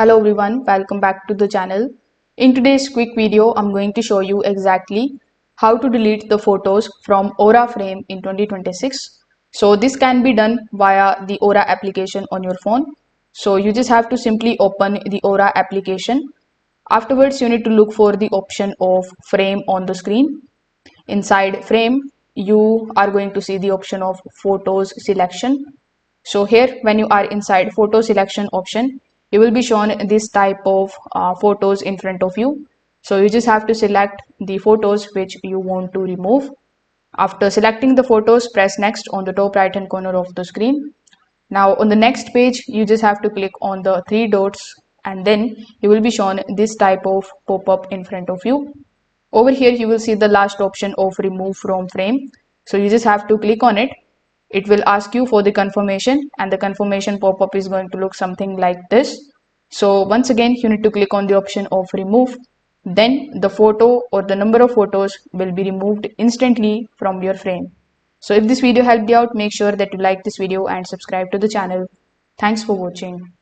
Hello everyone, welcome back to the channel. In today's quick video, I'm going to show you exactly how to delete the photos from Aura Frame in 2026. So this can be done via the Aura application on your phone. So you just have to simply open the Aura application. Afterwards, you need to look for the option of frame on the screen. Inside frame, you are going to see the option of photos selection. So here, when you are inside photo selection option, you will be shown this type of photos in front of you. So you just have to select the photos which you want to remove. After selecting the photos, press next on the top right hand corner of the screen. Now on the next page, you just have to click on the three dots and then you will be shown this type of pop-up in front of you. Over here, you will see the last option of remove from frame. So you just have to click on it. It will ask you for the confirmation and the confirmation pop-up is going to look something like this. So once again, you need to click on the option of remove. Then the photo or the number of photos will be removed instantly from your frame. So if this video helped you out, make sure that you like this video and subscribe to the channel. Thanks for watching.